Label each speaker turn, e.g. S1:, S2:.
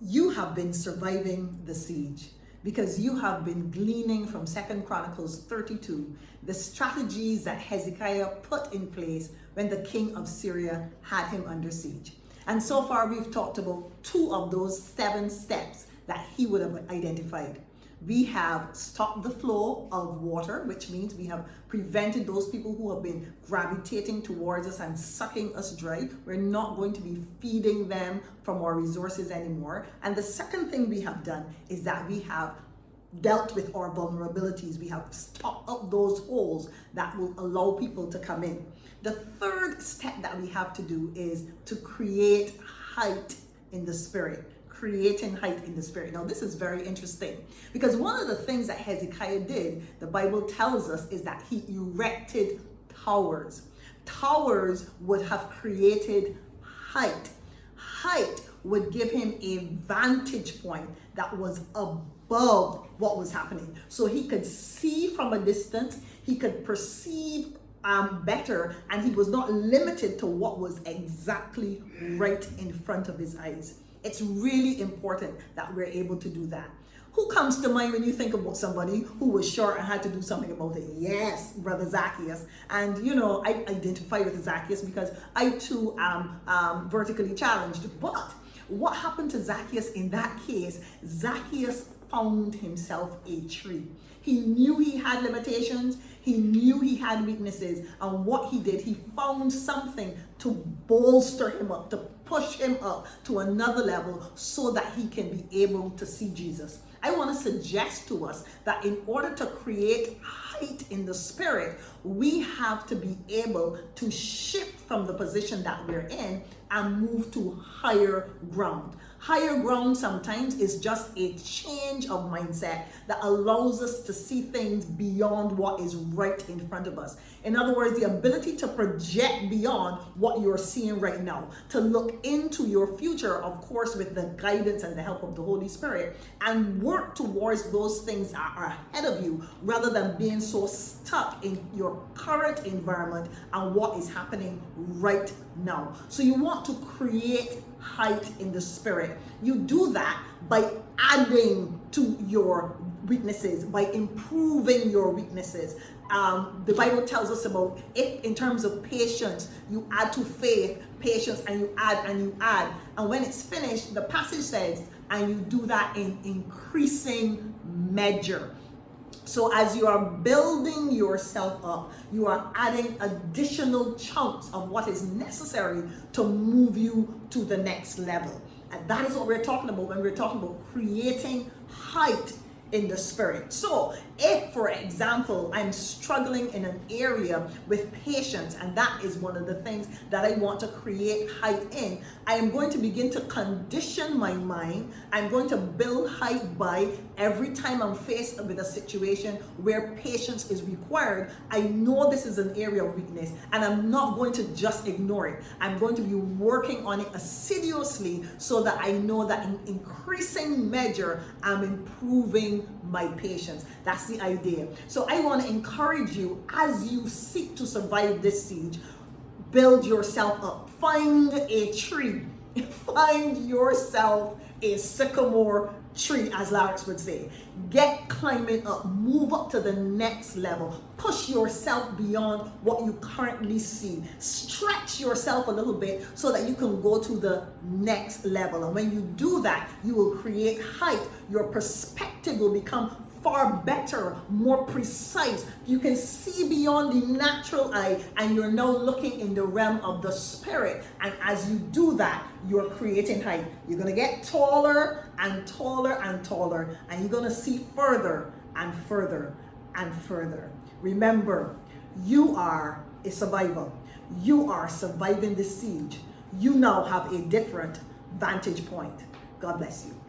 S1: you have been surviving the siege because you have been gleaning from 2 Chronicles 32 the strategies that Hezekiah put in place when the king of Syria had him under siege. And so far we've talked about 2 of those 7 steps that he would have identified. We have stopped the flow of water, which means we have prevented those people who have been gravitating towards us and sucking us dry. We're not going to be feeding them from our resources anymore. And the second thing we have done is that we have dealt with our vulnerabilities. We have stopped up those holes that will allow people to come in. The third step that we have to do is to create height in the spirit. Creating height in the spirit. Now this is very interesting because one of the things that Hezekiah did, the Bible tells us, is that he erected towers. Towers would have created height. Height would give him a vantage point that was above what was happening. So he could see from a distance, he could perceive better, and he was not limited to what was exactly right in front of his eyes. It's really important that we're able to do that. Who comes to mind when you think about somebody who was short and had to do something about it? Yes, brother Zacchaeus. And you know, I identify with Zacchaeus because I too am vertically challenged. But what happened to Zacchaeus in that case? Zacchaeus found himself a tree. He knew he had limitations. He knew he had weaknesses. And what he did, he found something to bolster him up, to push him up to another level so that he can be able to see Jesus. I want to suggest to us that in order to create height in the spirit, we have to be able to shift from the position that we're in and move to higher ground. Higher ground sometimes is just a change of mindset that allows us to see things beyond what is right in front of us. In other words, the ability to project beyond what you're seeing right now, to look into your future, of course, with the guidance and the help of the Holy Spirit, and work towards those things that are ahead of you rather than being so stuck in your current environment and what is happening right now. So you want to create height in the spirit. You do that by adding to your weaknesses, by improving your weaknesses. The Bible tells us about if in terms of patience, you add to faith, patience, and you add and you add. And when it's finished, the passage says, and you do that in increasing measure. So as you are building yourself up, you are adding additional chunks of what is necessary to move you to the next level. And that is what we're talking about when we're talking about creating height in the spirit. So if, for example, I'm struggling in an area with patience, and that is one of the things that I want to create height in, I am going to begin to condition my mind. I'm going to build height by every time I'm faced with a situation where patience is required. I know this is an area of weakness, and I'm not going to just ignore it. I'm going to be working on it assiduously so that I know that in increasing measure, I'm improving my patience. That's the idea. So I want to encourage you as you seek to survive this siege, build yourself up. Find a tree. Find yourself a sycamore tree, as Larry would say. Get climbing up, move up to the next level, push yourself beyond what you currently see, stretch yourself a little bit so that you can go to the next level. And when you do that, you will create height. Your perspective will become far better, more precise. You can see beyond the natural eye, and you're now looking in the realm of the spirit. And as you do that, you're creating height. You're going to get taller and taller and taller, and you're going to see further and further and further. Remember, you are a survivor. You are surviving the siege. You now have a different vantage point. God bless you.